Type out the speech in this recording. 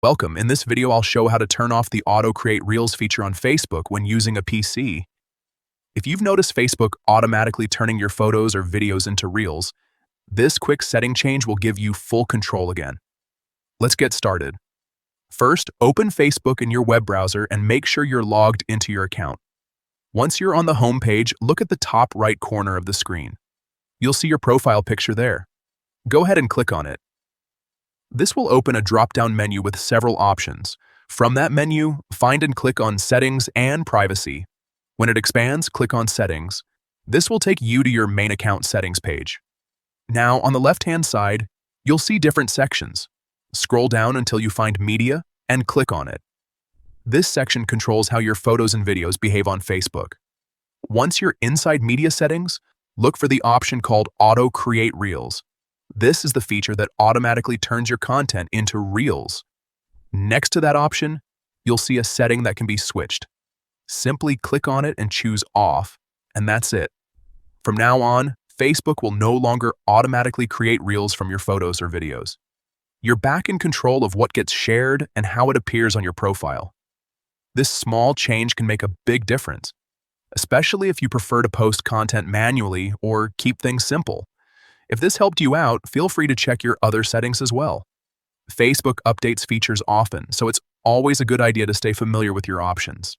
Welcome. In this video, I'll show how to turn off the Auto Create Reels feature on Facebook when using a PC. If you've noticed Facebook automatically turning your photos or videos into Reels, this quick setting change will give you full control again. Let's get started. First, open Facebook in your web browser and make sure you're logged into your account. Once you're on the home page, look at the top right corner of the screen. You'll see your profile picture there. Go ahead and click on it. This will open a drop-down menu with several options. From that menu, find and click on Settings and Privacy. When it expands, click on Settings. This will take you to your main account settings page. Now, on the left-hand side, you'll see different sections. Scroll down until you find Media and click on it. This section controls how your photos and videos behave on Facebook. Once you're inside Media Settings, look for the option called Auto Create Reels. This is the feature that automatically turns your content into Reels. Next to that option, you'll see a setting that can be switched. Simply click on it and choose Off, and that's it. From now on, Facebook will no longer automatically create Reels from your photos or videos. You're back in control of what gets shared and how it appears on your profile. This small change can make a big difference, especially if you prefer to post content manually or keep things simple. If this helped you out, feel free to check your other settings as well. Facebook updates features often, so it's always a good idea to stay familiar with your options.